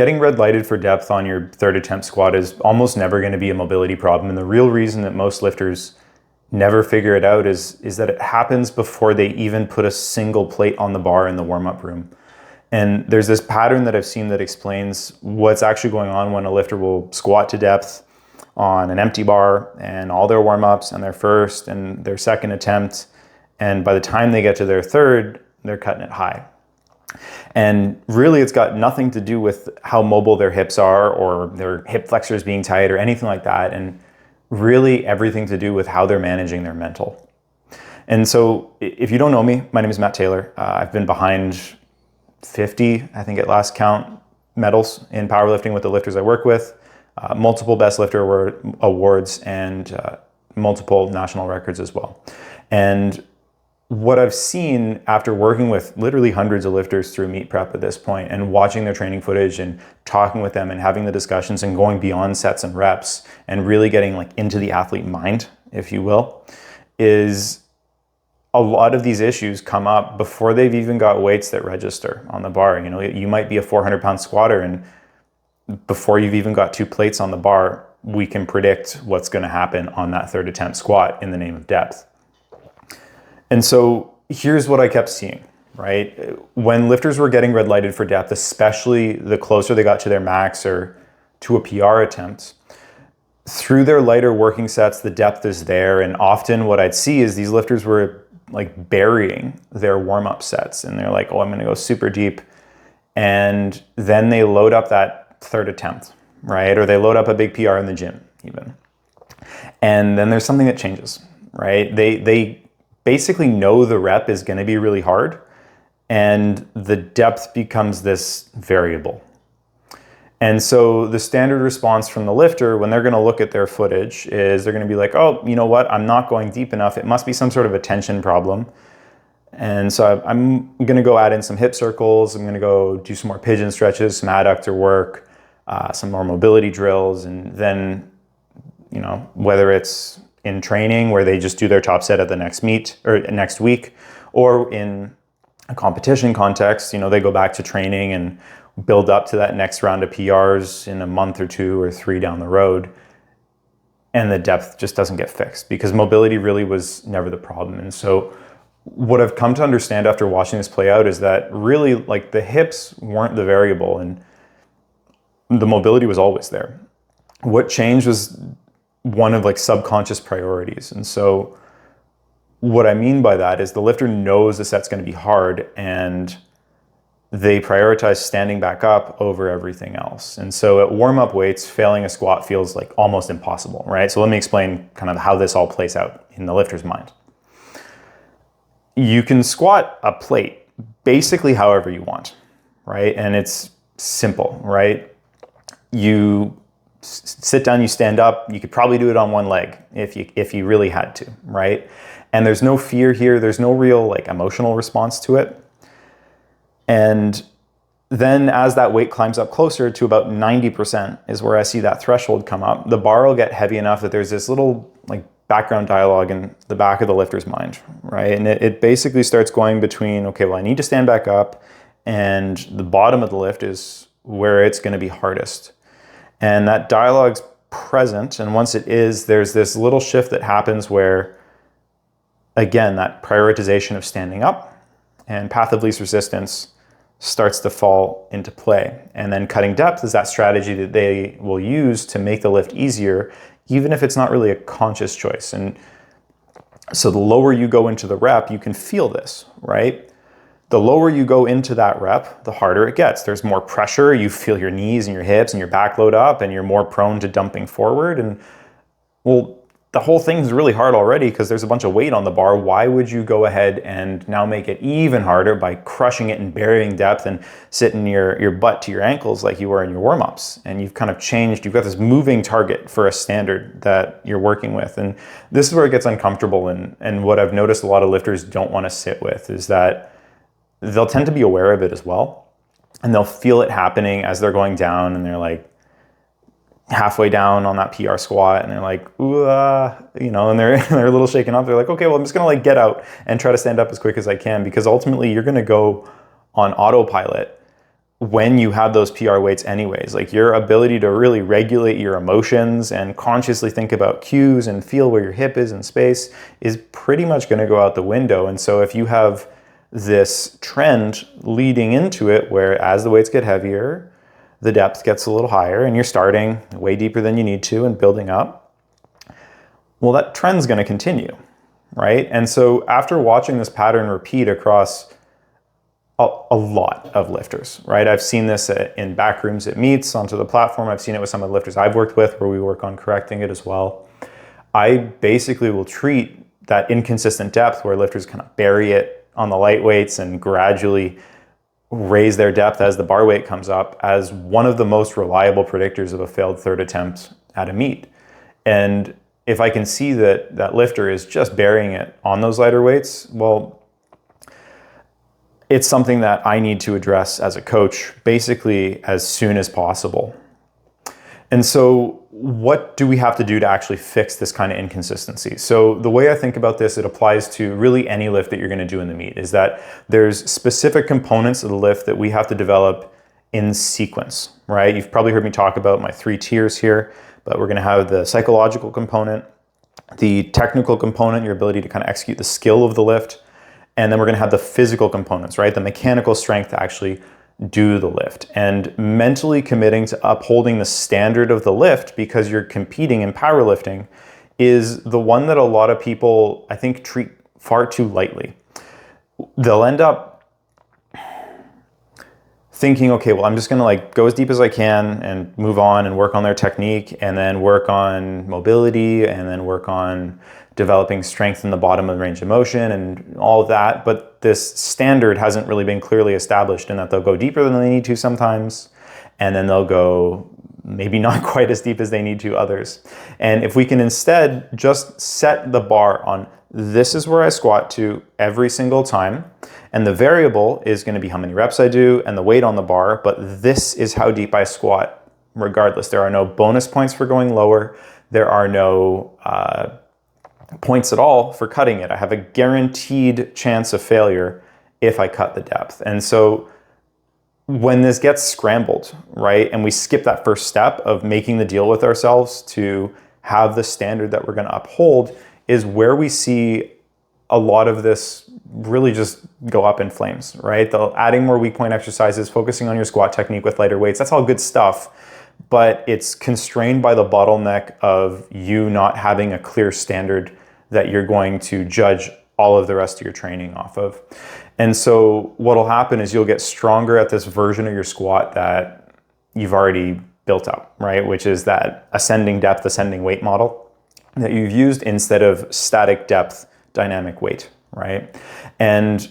getting red lighted for depth on your third attempt squat is almost never going to be a mobility problem. And the real reason that most lifters never figure it out is that it happens before they even put a single plate on the bar in the warm-up room. And there's this pattern that I've seen that explains what's actually going on when a lifter will squat to depth on an empty bar and all their warm-ups and their first and their second attempt. And by the time they get to their third, they're cutting it high. And really, it's got nothing to do with how mobile their hips are or their hip flexors being tight or anything like that. And really everything to do with how they're managing their mental. And so if you don't know me, my name is Matt Taylor. I've been behind 50, I think at last count, medals in powerlifting with the lifters I work with, multiple best lifter awards, and multiple national records as well. And what I've seen after working with literally hundreds of lifters through meet prep at this point and watching their training footage and talking with them and having the discussions and going beyond sets and reps and really getting like into the athlete mind, if you will, is a lot of these issues come up before they've even got weights that register on the bar. You know, you might be a 400-pound squatter, and before you've even got 2 plates on the bar, we can predict what's going to happen on that third attempt squat in the name of depth. And so here's what I kept seeing, right? When lifters were getting red lighted for depth, especially the closer they got to their max or to a PR attempt, through their lighter working sets, the depth is there. And often what I'd see is these lifters were like burying their warm-up sets. And they're like, oh, I'm going to go super deep. And then they load up that third attempt, right? Or they load up a big PR in the gym even. And then there's something that changes, right? They basically know the rep is going to be really hard, and the depth becomes this variable. And so the standard response from the lifter when they're going to look at their footage is they're going to be like, oh, you know what? I'm not going deep enough. It must be some sort of a tension problem. And so I'm going to go add in some hip circles. I'm going to go do some more pigeon stretches, some adductor work, some more mobility drills. And then, you know, whether it's in training where they just do their top set at the next meet or next week, or in a competition context, you know, they go back to training and build up to that next round of PRs in a month or 2 or 3 down the road. And the depth just doesn't get fixed because mobility really was never the problem. And so what I've come to understand after watching this play out is that really like the hips weren't the variable and the mobility was always there. What changed was one of like subconscious priorities. And so what I mean by that is the lifter knows the set's going to be hard and they prioritize standing back up over everything else. And so at warm-up weights, failing a squat feels like almost impossible, right? So let me explain kind of how this all plays out in the lifter's mind. You can squat a plate basically however you want, right? And it's simple, right? You sit down, you stand up, you could probably do it on one leg if you really had to, right? And there's no fear here, there's no real like emotional response to it. And then as that weight climbs up closer to about 90% is where I see that threshold come up, the bar will get heavy enough that there's this little like background dialogue in the back of the lifter's mind, right? And it basically starts going between, okay, well, I need to stand back up, and the bottom of the lift is where it's going to be hardest. And that dialogue's present, and once it is, there's this little shift that happens where, again, that prioritization of standing up and path of least resistance starts to fall into play. And then cutting depth is that strategy that they will use to make the lift easier, even if it's not really a conscious choice. And so the lower you go into the rep, you can feel this, right? The lower you go into that rep, the harder it gets. There's more pressure. You feel your knees and your hips and your back load up, and you're more prone to dumping forward. And well, the whole thing's really hard already because there's a bunch of weight on the bar. Why would you go ahead and now make it even harder by crushing it and burying depth and sitting your butt to your ankles like you were in your warm-ups? And you've kind of changed, you've got this moving target for a standard that you're working with. And this is where it gets uncomfortable. And what I've noticed a lot of lifters don't want to sit with is that they'll tend to be aware of it as well. And they'll feel it happening as they're going down, and they're like halfway down on that PR squat, and they're like, ooh, you know, and they're a little shaken up. They're like, okay, well, I'm just gonna like get out and try to stand up as quick as I can, because ultimately you're gonna go on autopilot when you have those PR weights anyways. Like your ability to really regulate your emotions and consciously think about cues and feel where your hip is in space is pretty much going to go out the window. And so if you have this trend leading into it where as the weights get heavier, the depth gets a little higher and you're starting way deeper than you need to and building up, well, that trend's going to continue, right? And so after watching this pattern repeat across a lot of lifters, right? I've seen this in back rooms at meets onto the platform. I've seen it with some of the lifters I've worked with where we work on correcting it as well. I basically will treat that inconsistent depth where lifters kind of bury it on the light weights and gradually raise their depth as the bar weight comes up as one of the most reliable predictors of a failed third attempt at a meet. And if I can see that that lifter is just burying it on those lighter weights, well, it's something that I need to address as a coach basically as soon as possible. And so what do we have to do to actually fix this kind of inconsistency? So the way I think about this, it applies to really any lift that you're going to do in the meet, is that there's specific components of the lift that we have to develop in sequence, right? You've probably heard me talk about my 3 tiers here, but we're going to have the psychological component, the technical component, your ability to kind of execute the skill of the lift, and then we're going to have the physical components, right? The mechanical strength to actually do the lift, and mentally committing to upholding the standard of the lift because you're competing in powerlifting is the one that a lot of people, I think, treat far too lightly. They'll end up thinking, okay, well, I'm just going to like go as deep as I can and move on and work on their technique and then work on mobility and then work on developing strength in the bottom of the range of motion and all of that. But this standard hasn't really been clearly established in that they'll go deeper than they need to sometimes, and then they'll go maybe not quite as deep as they need to others. And if we can instead just set the bar on this is where I squat to every single time, and the variable is going to be how many reps I do and the weight on the bar, but this is how deep I squat regardless. There are no bonus points for going lower. There are no points at all for cutting it. I have a guaranteed chance of failure if I cut the depth. And so when this gets scrambled, right, and we skip that first step of making the deal with ourselves to have the standard that we're going to uphold, is where we see a lot of this really just go up in flames, right? Adding more weak point exercises, focusing on your squat technique with lighter weights, that's all good stuff, but it's constrained by the bottleneck of you not having a clear standard that you're going to judge all of the rest of your training off of. And so what'll happen is you'll get stronger at this version of your squat that you've already built up, right? Which is that ascending depth, ascending weight model that you've used instead of static depth, dynamic weight, right? And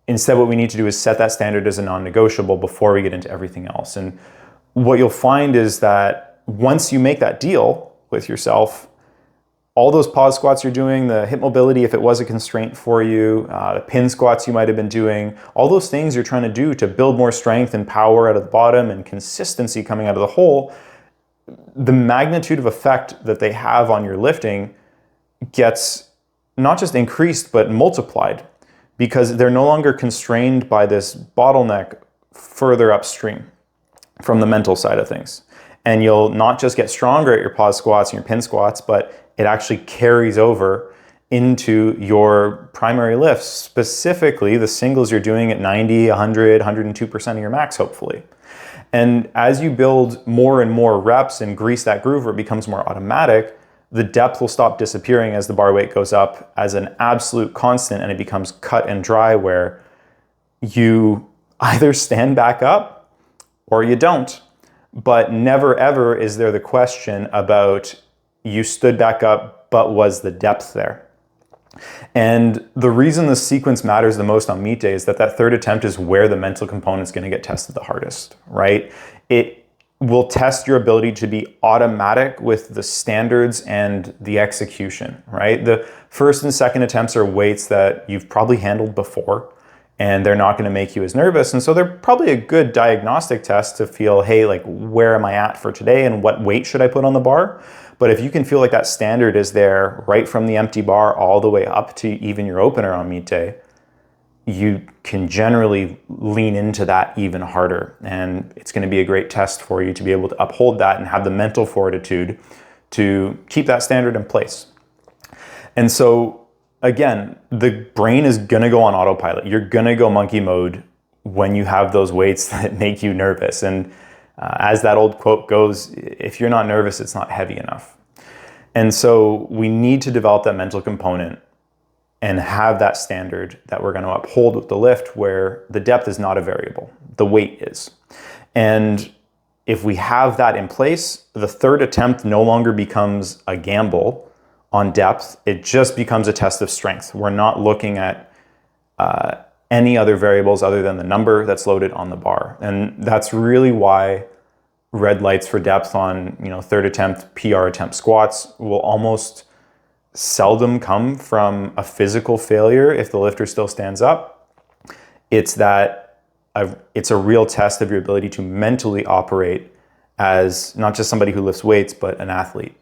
instead what we need to do is set that standard as a non-negotiable before we get into everything else. And what you'll find is that once you make that deal with yourself, all those pause squats you're doing, the hip mobility, if it was a constraint for you, the pin squats you might have been doing, all those things you're trying to do to build more strength and power out of the bottom and consistency coming out of the hole, the magnitude of effect that they have on your lifting gets not just increased, but multiplied, because they're no longer constrained by this bottleneck further upstream from the mental side of things. And you'll not just get stronger at your pause squats and your pin squats, but it actually carries over into your primary lifts, specifically the singles you're doing at 90, 100, 102% of your max, hopefully. And as you build more and more reps and grease that groove where it becomes more automatic, the depth will stop disappearing as the bar weight goes up as an absolute constant, and it becomes cut and dry where you either stand back up or you don't. But never ever is there the question about you stood back up, but was the depth there? And the reason the sequence matters the most on meet day is that third attempt is where the mental component is going to get tested the hardest, right? It will test your ability to be automatic with the standards and the execution, right? The first and second attempts are weights that you've probably handled before, and they're not going to make you as nervous. And so they're probably a good diagnostic test to feel, hey, like, where am I at for today and what weight should I put on the bar? But if you can feel like that standard is there right from the empty bar all the way up to even your opener on meet day, you can generally lean into that even harder. And it's going to be a great test for you to be able to uphold that and have the mental fortitude to keep that standard in place. And so, again, the brain is going to go on autopilot. You're going to go monkey mode when you have those weights that make you nervous. And as that old quote goes, if you're not nervous, it's not heavy enough. And so we need to develop that mental component and have that standard that we're going to uphold with the lift, where the depth is not a variable, the weight is. And if we have that in place, the third attempt no longer becomes a gamble on depth. It just becomes a test of strength. We're not looking at any other variables other than the number that's loaded on the bar. And that's really why red lights for depth on, third attempt, PR attempt squats will almost seldom come from a physical failure if the lifter still stands up. It's a real test of your ability to mentally operate as not just somebody who lifts weights, but an athlete.